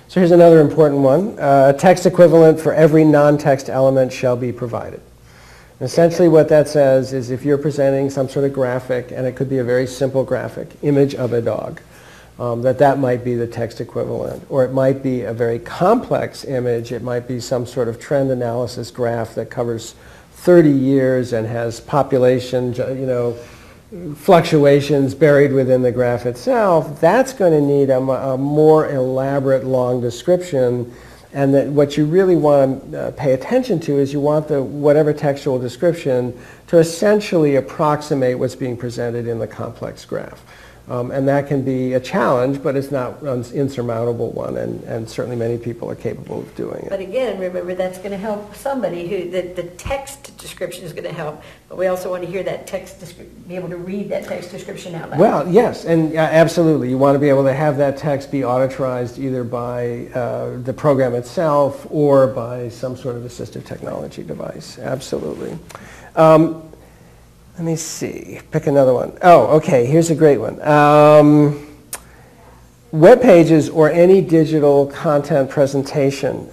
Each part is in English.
So here's another important one. A text equivalent for every non-text element shall be provided. Essentially what that says is if you're presenting some sort of graphic, and it could be a very simple graphic, image of a dog, that might be the text equivalent. Or it might be a very complex image. It might be some sort of trend analysis graph that covers 30 years and has population, fluctuations buried within the graph itself. That's going to need a more elaborate long description. And that what you really want to pay attention to is you want whatever textual description to essentially approximate what's being presented in the complex graph. And that can be a challenge, but it's not an insurmountable one, and certainly many people are capable of doing it. But again, remember, that's going to help somebody who, the text description is going to help, but we also want to hear that text, be able to read that text description out loud. Well, yes, and absolutely. You want to be able to have that text be authorized either by the program itself or by some sort of assistive technology device. Absolutely. Let me see, pick another one. Oh, okay, here's a great one. Web pages or any digital content presentation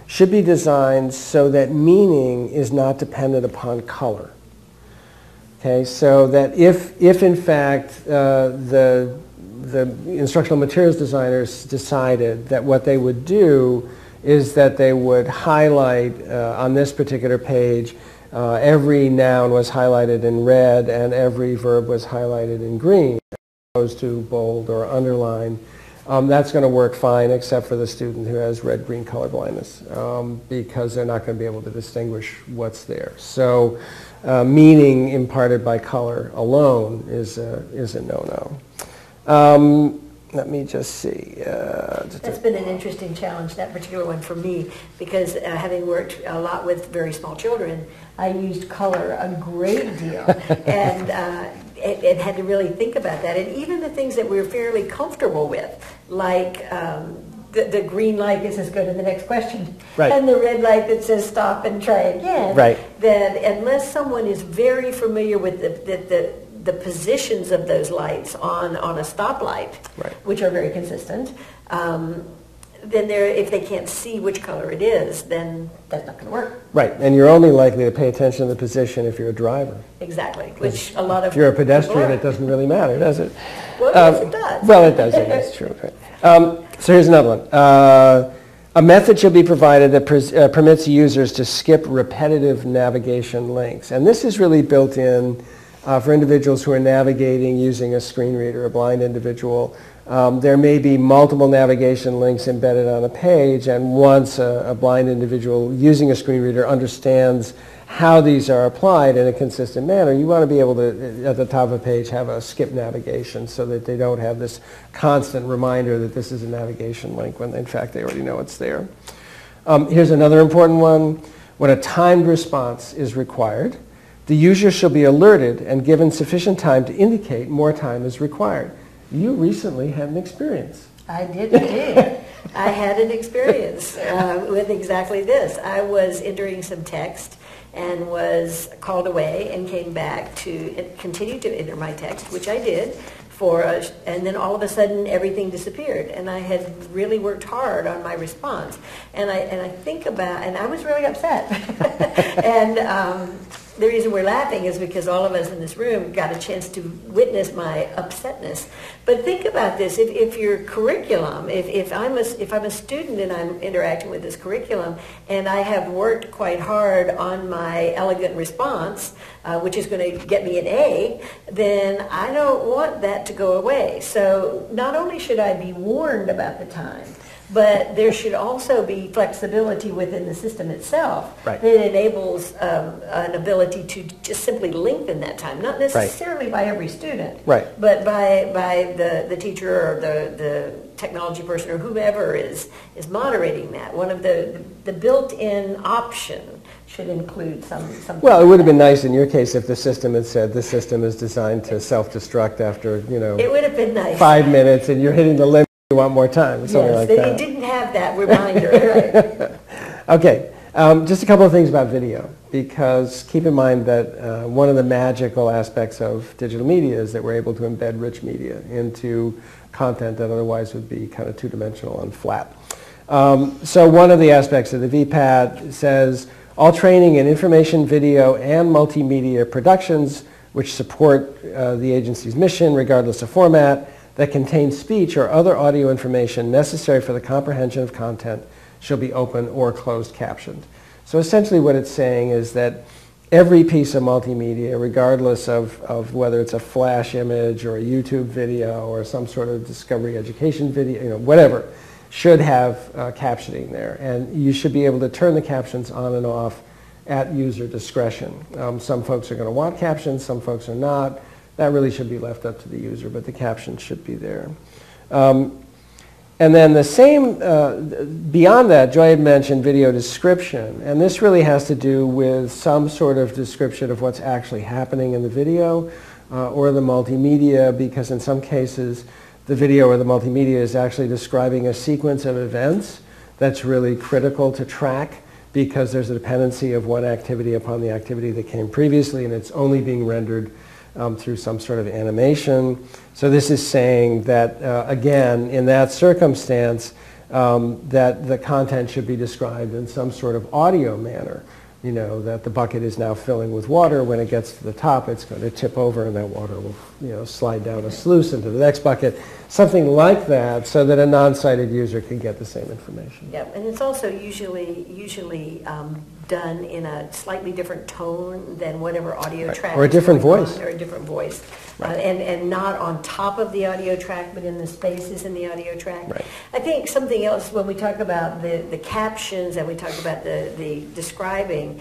should be designed so that meaning is not dependent upon color. Okay, so that if in fact the instructional materials designers decided that what they would do is that they would highlight on this particular page every noun was highlighted in red and every verb was highlighted in green, as opposed to bold or underline. That's going to work fine except for the student who has red-green color blindness because they're not going to be able to distinguish what's there. So meaning imparted by color alone is a no-no. Let me just see. That's been an interesting challenge, that particular one for me, because having worked a lot with very small children, I used color a great deal, and it had to really think about that. And even the things that we were fairly comfortable with, like the green light that says go to the next question, right, and the red light that says stop and try again, right, that unless someone is very familiar with the positions of those lights on a stoplight, right, which are very consistent, then if they can't see which color it is, then that's not going to work. Right, and you're only likely to pay attention to the position if you're a driver. Exactly, which a lot of... If you're a pedestrian, it doesn't really matter, does it? Well, yes, it does. Well, it does, that's true. Right. So here's another one. A method should be provided that permits users to skip repetitive navigation links. And this is really built in for individuals who are navigating using a screen reader, a blind individual. There may be multiple navigation links embedded on a page, and once a blind individual using a screen reader understands how these are applied in a consistent manner, you want to be able to, at the top of a page, have a skip navigation so that they don't have this constant reminder that this is a navigation link when in fact they already know it's there. Here's another important one. When a timed response is required, the user shall be alerted and given sufficient time to indicate more time is required. You recently had an experience. I did indeed. I had an experience with exactly this. I was entering some text and was called away and came back to continue to enter my text, which I did, and then all of a sudden everything disappeared, and I had really worked hard on my response, and I think about, and I was really upset, and the reason we're laughing is because all of us in this room got a chance to witness my upsetness. But think about this: if your curriculum, if I'm a student and I'm interacting with this curriculum, and I have worked quite hard on my elegant response, which is going to get me an A, then I don't want that to go away. So not only should I be warned about the time, but there should also be flexibility within the system itself that enables an ability to just simply lengthen that time, not necessarily by every student, but by the teacher or the technology person or whomever is moderating that. One of the built-in option should include some. Well, it would have been nice in your case if the system had said this system is designed to self-destruct after, It would have been nice. 5 minutes and you're hitting the limit. You want more time, something like that. Yes, they didn't have that reminder. Right. Okay. Just a couple of things about video, because keep in mind that one of the magical aspects of digital media is that we're able to embed rich media into content that otherwise would be kind of two-dimensional and flat. So one of the aspects of the VPAT says, all training in information, video, and multimedia productions which support the agency's mission, regardless of format, that contain speech or other audio information necessary for the comprehension of content shall be open or closed captioned. So essentially what it's saying is that every piece of multimedia, regardless of whether it's a flash image or a YouTube video or some sort of discovery education video, whatever, should have captioning there. And you should be able to turn the captions on and off at user discretion. Some folks are going to want captions, some folks are not. That really should be left up to the user, but the captions should be there. And then the same, beyond that, Joy had mentioned video description, and this really has to do with some sort of description of what's actually happening in the video or the multimedia, because in some cases the video or the multimedia is actually describing a sequence of events that's really critical to track, because there's a dependency of one activity upon the activity that came previously, and it's only being rendered through some sort of animation. So this is saying that, again, in that circumstance, that the content should be described in some sort of audio manner. That the bucket is now filling with water. When it gets to the top, it's going to tip over, and that water will, slide down a sluice into the next bucket. Something like that, so that a non-sighted user can get the same information. Yeah, and it's also usually done in a slightly different tone than whatever audio track. Or a different voice. Or a different voice. Right. And not on top of the audio track, but in the spaces in the audio track. Right. I think something else, when we talk about the captions and we talk about the describing,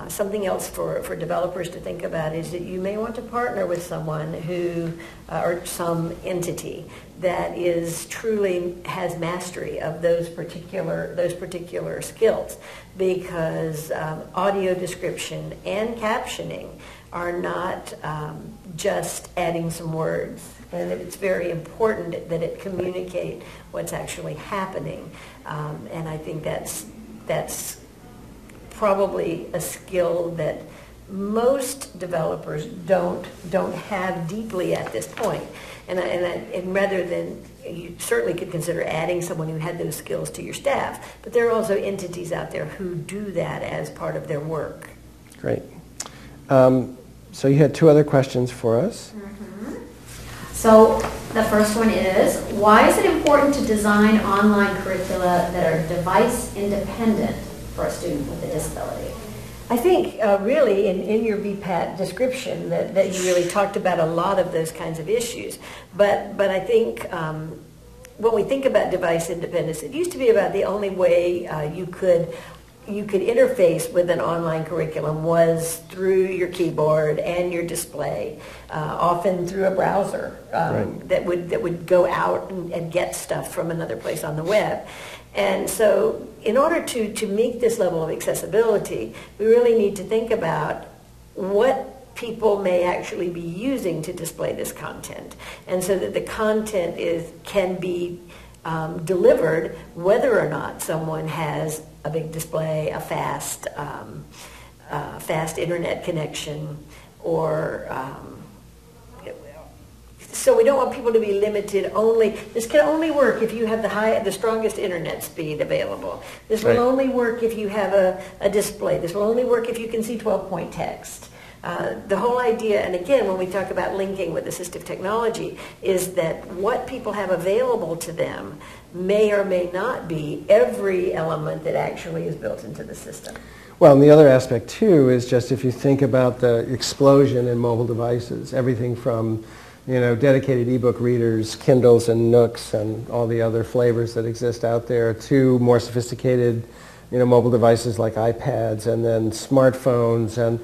something else for developers to think about is that you may want to partner with someone who, or some entity that truly has mastery of those particular skills, because audio description and captioning are not just adding some words, and it's very important that it communicate what's actually happening, and I think that's probably a skill that most developers don't have deeply at this point. And rather than, you certainly could consider adding someone who had those skills to your staff, but there are also entities out there who do that as part of their work. Great. So you had two other questions for us. Mm-hmm. So the first one is, why is it important to design online curricula that are device independent for a student with a disability? I think really in your VPAT description that you really talked about a lot of those kinds of issues. But I think when we think about device independence, it used to be about the only way you could interface with an online curriculum was through your keyboard and your display, often through a browser right. that would go out and get stuff from another place on the web. And so in order to meet this level of accessibility, we really need to think about what people may actually be using to display this content, and so that the content can be delivered whether or not someone has a big display, a fast internet connection, or so we don't want people to be limited only. This can only work if you have the strongest internet speed available. This will right. only work if you have a display. This will only work if you can see 12-point text. The whole idea, and again, when we talk about linking with assistive technology, is that what people have available to them may or may not be every element that actually is built into the system. Well, and the other aspect, too, is just if you think about the explosion in mobile devices, everything from dedicated ebook readers, Kindles and Nooks and all the other flavors that exist out there, to more sophisticated, mobile devices like iPads, and then smartphones, and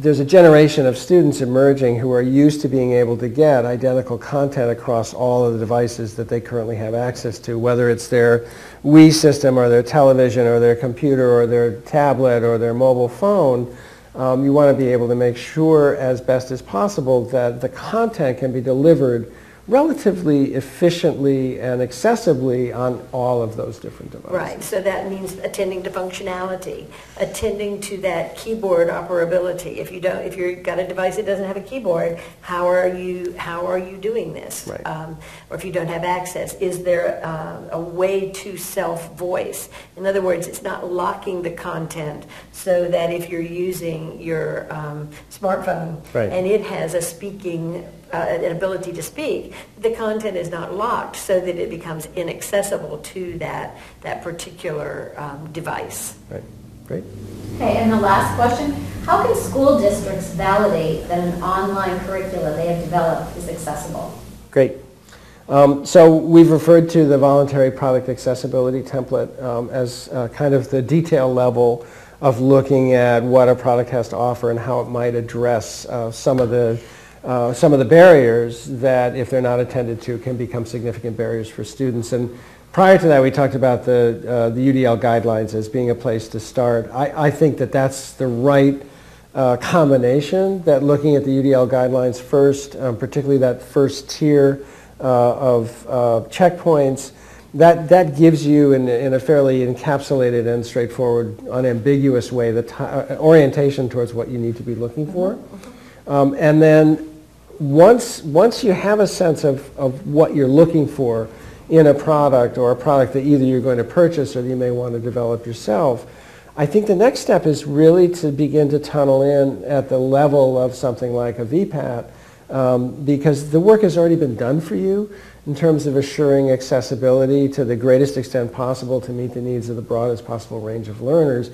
there's a generation of students emerging who are used to being able to get identical content across all of the devices that they currently have access to, whether it's their Wii system or their television or their computer or their tablet or their mobile phone. You want to be able to make sure as best as possible that the content can be delivered relatively efficiently and accessibly on all of those different devices. Right, so that means attending to functionality, attending to that keyboard operability. If you've got a device that doesn't have a keyboard, how are you doing this? Right. Or if you don't have access, is there a way to self-voice? In other words, it's not locking the content so that if you're using your smartphone right. and it has a speaking an ability to speak, the content is not locked so that it becomes inaccessible to that particular device. Right. Great. Okay, and the last question, how can school districts validate that an online curricula they have developed is accessible? Great. So we've referred to the voluntary product accessibility template as kind of the detail level of looking at what a product has to offer and how it might address some of the barriers that, if they're not attended to, can become significant barriers for students. And prior to that, we talked about the UDL guidelines as being a place to start. I think that that's the right combination, that looking at the UDL guidelines first, particularly that first tier of checkpoints, that gives you, in a fairly encapsulated and straightforward, unambiguous way, the orientation towards what you need to be looking for. And then once you have a sense of what you're looking for in a product, or a product that either you're going to purchase or that you may want to develop yourself, I think the next step is really to begin to tunnel in at the level of something like a VPAT, because the work has already been done for you in terms of assuring accessibility to the greatest extent possible to meet the needs of the broadest possible range of learners.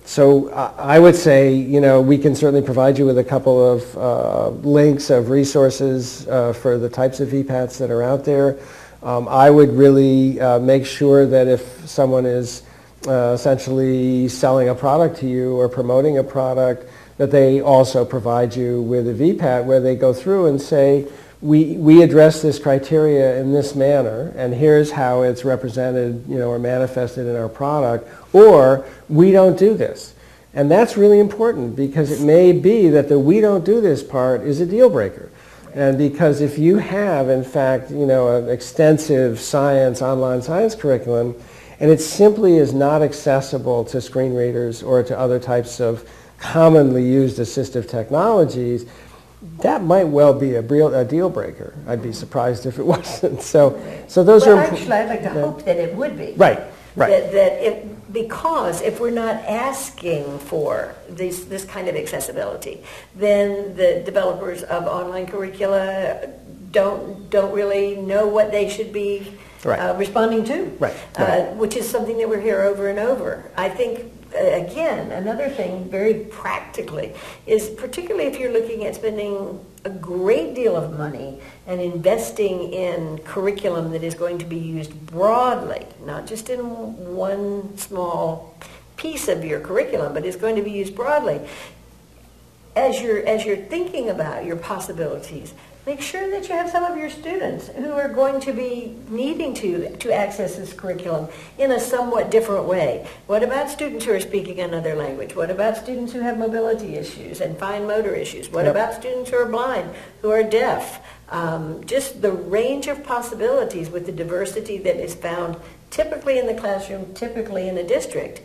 So I would say, we can certainly provide you with a couple of links of resources for the types of VPATs that are out there. I would really make sure that if someone is essentially selling a product to you or promoting a product, that they also provide you with a VPAT where they go through and say, we address this criteria in this manner, and here's how it's represented, or manifested in our product, or we don't do this. And that's really important, because it may be that the we don't do this part is a deal breaker. And because if you have, in fact, an extensive online science curriculum, and it simply is not accessible to screen readers or to other types of commonly used assistive technologies, that might well be a deal breaker. I'd be surprised if it wasn't. So those are actually, I'd like to hope that it would be. Right. Because if we're not asking for this kind of accessibility, then the developers of online curricula don't really know what they should be responding to. Which is something that we hear over and over. I think, again, another thing very practically is, particularly if you're looking at spending a great deal of money and investing in curriculum that is going to be used broadly, not just in one small piece of your curriculum, but is going to be used broadly. As you're thinking about your possibilities, make sure that you have some of your students who are going to be needing to access this curriculum in a somewhat different way. What about students who are speaking another language? What about students who have mobility issues and fine motor issues? What about students who are blind, who are deaf? Just the range of possibilities with the diversity that is found typically in the classroom, typically in a district,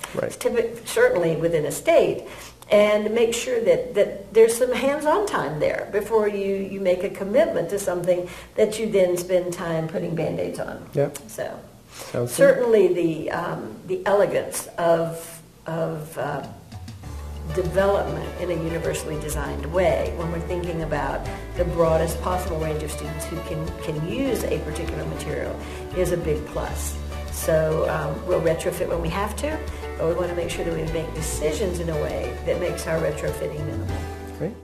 certainly within a state. And make sure that there's some hands-on time there before you make a commitment to something that you then spend time putting Band-Aids on. Yep. So Sounds certainly the elegance of development in a universally designed way, when we're thinking about the broadest possible range of students who can use a particular material, is a big plus. So we'll retrofit when we have to, but we want to make sure that we make decisions in a way that makes our retrofitting minimal. Great.